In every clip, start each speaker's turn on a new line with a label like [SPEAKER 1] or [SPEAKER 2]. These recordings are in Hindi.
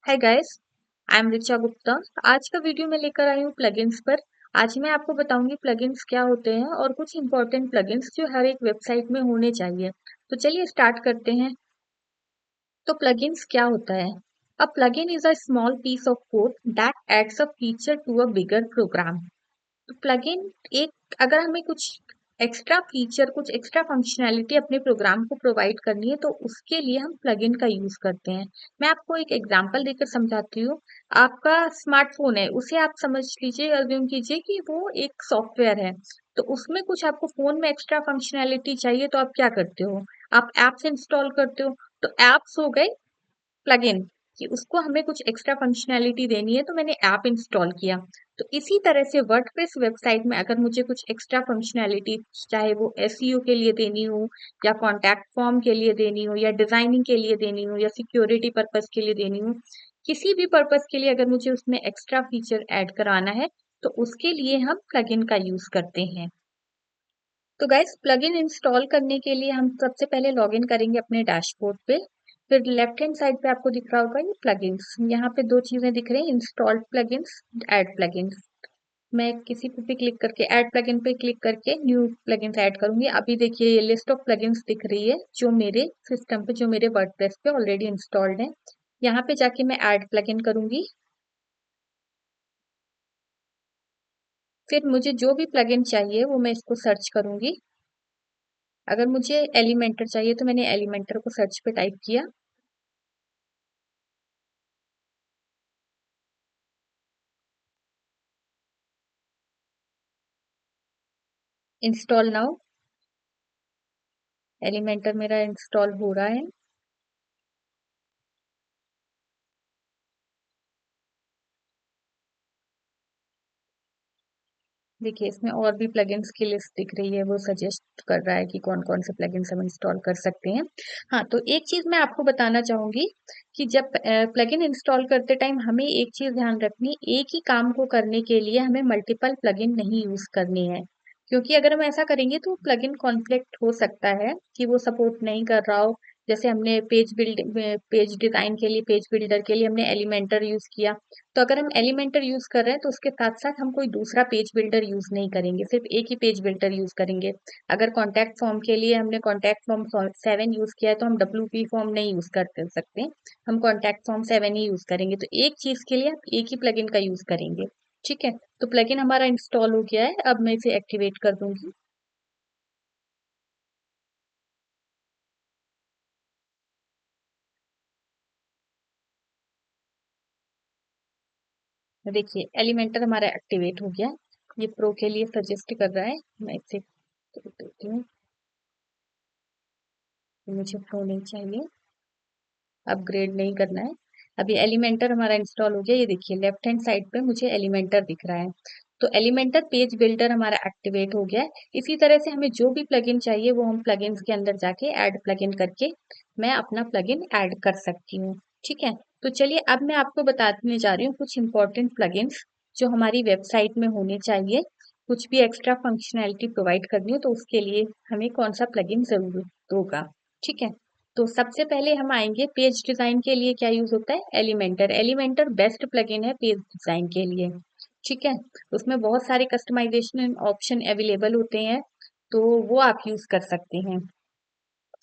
[SPEAKER 1] Hi guys, I am Richa Gupta. आज का वीडियो मैं लेकर आई हूँ प्लगइन्स पर। आज मैं आपको बताऊंगी प्लगइन्स क्या होते हैं और कुछ इंपॉर्टेंट प्लगइन्स जो हर एक वेबसाइट में होने चाहिए। तो चलिए स्टार्ट करते हैं। तो प्लगइन्स क्या होता है? A plugin is a small piece of code that adds a feature to a bigger program. तो प्लगइन एक अगर हमें कुछ एक्स्ट्रा फीचर कुछ एक्स्ट्रा फंक्शनैलिटी अपने प्रोग्राम को प्रोवाइड करनी है तो उसके लिए हम प्लगइन का यूज करते हैं। मैं आपको एक एग्जांपल देकर समझाती हूँ। आपका स्मार्टफोन है, उसे आप समझ लीजिए, अज्यूम कीजिए कि वो एक सॉफ्टवेयर है। तो उसमें कुछ आपको फोन में एक्स्ट्रा फंक्शनैलिटी चाहिए तो आप क्या करते हो? आप एप्स इंस्टॉल करते हो। तो एप्स हो गए प्लगइन, कि उसको हमें कुछ एक्स्ट्रा फंक्शनैलिटी देनी है तो मैंने ऐप इंस्टॉल किया। तो इसी तरह से वर्डप्रेस वेबसाइट में अगर मुझे कुछ एक्स्ट्रा फंक्शनैलिटी, चाहे वो एसईओ के लिए देनी हो या कॉन्टैक्ट फॉर्म के लिए देनी हो या डिजाइनिंग के लिए देनी हो या सिक्योरिटी पर्पस के लिए देनी हो, किसी भी पर्पस के लिए अगर मुझे उसमें एक्स्ट्रा फीचर ऐड कराना है तो उसके लिए हम प्लगइन का यूज करते हैं। तो गाइस, प्लगइन इंस्टॉल करने के लिए हम सबसे पहले लॉगिन करेंगे अपने डैशबोर्ड पे। फिर लेफ्ट हैंड साइड पे आपको दिख रहा होगा ये प्लगइन्स। यहाँ पे दो चीजें दिख रही हैं, इंस्टॉल्ड प्लगइन्स, ऐड प्लगइन्स। मैं किसी पे भी क्लिक करके ऐड प्लगइन पे क्लिक करके न्यू प्लगइन्स ऐड करूंगी। अभी देखिए ये लिस्ट ऑफ प्लगइन्स दिख रही है जो मेरे सिस्टम पे, जो मेरे वर्डप्रेस पे ऑलरेडी इंस्टॉल्ड है। यहाँ पे जाके मैं ऐड प्लगइन करूंगी। फिर मुझे जो भी प्लगइन चाहिए वो मैं इसको सर्च करूंगी। अगर मुझे एलिमेंटर चाहिए तो मैंने एलिमेंटर को सर्च पे टाइप किया। Install now. एलिमेंटर मेरा इंस्टॉल हो रहा है। देखिए इसमें और भी प्लगइन्स की लिस्ट दिख रही है, वो सजेस्ट कर रहा है कि कौन कौन से प्लगइन्स हम इंस्टॉल कर सकते हैं। हाँ, तो एक चीज मैं आपको बताना चाहूंगी कि जब प्लगइन इंस्टॉल करते टाइम हमें एक चीज ध्यान रखनी, एक ही काम को करने के लिए हमें मल्टीपल प्लगइन नहीं यूज करनी है। क्योंकि अगर हम ऐसा करेंगे तो प्लगइन कॉन्फ्लिक्ट हो सकता है कि वो सपोर्ट नहीं कर रहा हो। जैसे हमने पेज डिजाइन के लिए, पेज बिल्डर के लिए हमने एलिमेंटर यूज किया। तो अगर हम एलिमेंटर यूज कर रहे हैं तो उसके साथ साथ हम कोई दूसरा पेज बिल्डर यूज नहीं करेंगे, सिर्फ एक ही पेज बिल्डर यूज करेंगे। अगर कॉन्टैक्ट फॉर्म के लिए हमने कॉन्टैक्ट फॉर्म 7 यूज किया है तो हम डब्ल्यू पी फॉर्म नहीं यूज कर सकते। हम कॉन्टैक्ट फॉर्म 7 ही यूज करेंगे। तो एक चीज के लिए आप एक ही प्लगइन का यूज करेंगे। ठीक है। तो प्लगइन हमारा इंस्टॉल हो गया है, अब मैं इसे एक्टिवेट कर दूंगी। देखिए एलिमेंटर हमारा एक्टिवेट हो गया। ये प्रो के लिए सजेस्ट कर रहा है, मैं इसे कर देती हूँ। मुझे प्रो नहीं चाहिए, अपग्रेड नहीं करना है। अभी एलिमेंटर हमारा इंस्टॉल हो गया। ये देखिए लेफ्ट हैंड साइड पे मुझे एलिमेंटर दिख रहा है। तो एलिमेंटर पेज बिल्डर हमारा एक्टिवेट हो गया है। इसी तरह से हमें जो भी प्लगइन चाहिए वो हम प्लगइन्स के अंदर जाके ऐड प्लगइन करके मैं अपना प्लगइन ऐड कर सकती हूँ। ठीक है। तो चलिए अब मैं आपको बताने जा रही हूँ कुछ इंपॉर्टेंट प्लगइन्स जो हमारी वेबसाइट में होने चाहिए। कुछ भी एक्स्ट्रा फंक्शनैलिटी प्रोवाइड करनी हो तो उसके लिए हमें कौन सा प्लगइन जरूरत होगा। ठीक है। तो सबसे पहले हम आएंगे पेज डिजाइन के लिए क्या यूज होता है, एलिमेंटर। एलिमेंटर बेस्ट प्लगइन है पेज डिजाइन के लिए। ठीक है। उसमें बहुत सारे कस्टमाइजेशन ऑप्शन अवेलेबल होते हैं, तो वो आप यूज कर सकते हैं।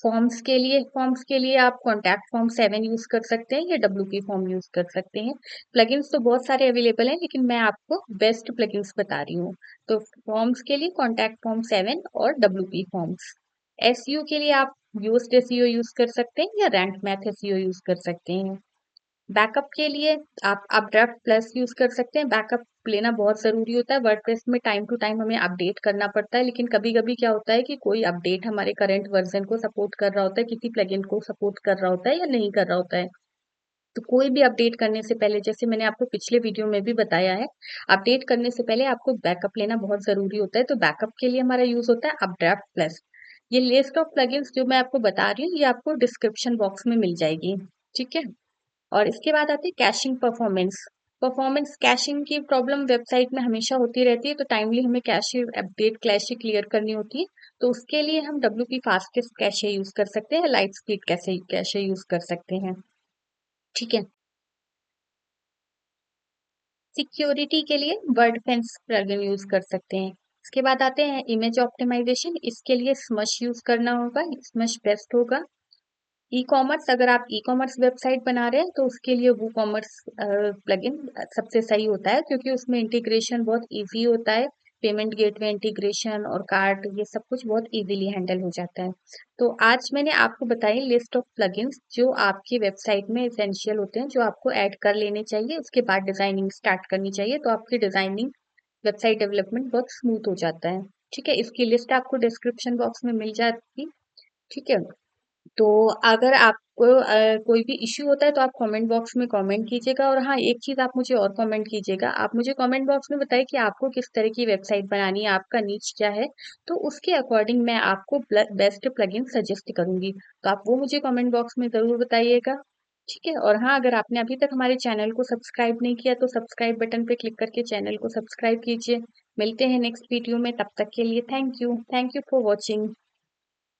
[SPEAKER 1] फॉर्म्स के लिए आप कॉन्टैक्ट फॉर्म 7 यूज कर सकते हैं या डब्ल्यूपी फॉर्म यूज कर सकते हैं। प्लगइन्स तो बहुत सारे अवेलेबल हैं लेकिन मैं आपको बेस्ट प्लगइन्स बता रही हूँ। तो फॉर्म्स के लिए कॉन्टैक्ट फॉर्म 7 और डब्ल्यूपी फॉर्म्स। एसईओ के लिए आप योस्ट एसईओ यूज कर सकते हैं या रैंक मैथ एसईओ यूज कर सकते हैं। बैकअप के लिए आप अपड्राफ्ट प्लस यूज कर सकते हैं। बैकअप लेना बहुत जरूरी होता है। वर्डप्रेस में टाइम टू टाइम हमें अपडेट करना पड़ता है, लेकिन कभी कभी क्या होता है कि कोई अपडेट हमारे करंट वर्जन को सपोर्ट कर रहा होता है, किसी प्लगइन को सपोर्ट कर रहा होता है या नहीं कर रहा होता है। तो कोई भी अपडेट करने से पहले, जैसे मैंने आपको पिछले वीडियो में भी बताया है, अपडेट करने से पहले आपको बैकअप लेना बहुत जरूरी होता है। तो बैकअप के लिए हमारा यूज होता है अपड्राफ्ट प्लस। ये लिस्ट ऑफ प्लगइन्स जो मैं आपको बता रही हूँ ये आपको डिस्क्रिप्शन बॉक्स में मिल जाएगी। ठीक है। और इसके बाद आती है कैशिंग परफॉर्मेंस। परफॉर्मेंस कैशिंग की प्रॉब्लम वेबसाइट में हमेशा होती रहती है, तो टाइमली हमें कैशे अपडेट कैशे क्लियर करनी होती है। तो उसके लिए हम W P fastest cache use कर सकते हैं, light speed cache cache use कर सकते हैं। ठीक है। सिक्योरिटी के लिए वर्डफेंस प्लगइन यूज कर सकते हैं। इसके बाद आते हैं इमेज ऑप्टिमाइजेशन, इसके लिए स्मश यूज करना होगा, स्मश बेस्ट होगा। ई कॉमर्स, अगर आप ई कॉमर्स वेबसाइट बना रहे हैं तो उसके लिए वो कॉमर्स प्लगइन सबसे सही होता है, क्योंकि उसमें इंटीग्रेशन बहुत इजी होता है। पेमेंट गेटवे इंटीग्रेशन और कार्ट, ये सब कुछ बहुत इजीली हैंडल हो जाता है। तो आज मैंने आपको बताई लिस्ट ऑफ प्लगइन्स जो आपकी वेबसाइट में एसेंशियल होते हैं, जो आपको ऐड कर लेने चाहिए। उसके बाद डिजाइनिंग स्टार्ट करनी चाहिए, तो आपकी डिजाइनिंग वेबसाइट डेवलपमेंट बहुत स्मूथ हो जाता है। ठीक है, इसकी लिस्ट आपको डिस्क्रिप्शन बॉक्स में मिल जाती। ठीक है, तो अगर आपको कोई भी इश्यू होता है तो आप कमेंट बॉक्स में कमेंट कीजिएगा। और हाँ, एक चीज़ आप मुझे और कमेंट कीजिएगा, आप मुझे कमेंट बॉक्स में बताइए कि आपको किस तरह की वेबसाइट बनानी है, आपका नीच क्या है। तो उसके अकॉर्डिंग मैं आपको बेस्ट प्लगइन सजेस्ट करूंगी, तो आप वो मुझे कमेंट बॉक्स में ज़रूर बताइएगा। ठीक है, और हाँ, अगर आपने अभी तक हमारे चैनल को सब्सक्राइब नहीं किया तो सब्सक्राइब बटन पे क्लिक करके चैनल को सब्सक्राइब कीजिए। मिलते हैं नेक्स्ट वीडियो में, तब तक के लिए थैंक यू फॉर वॉचिंग।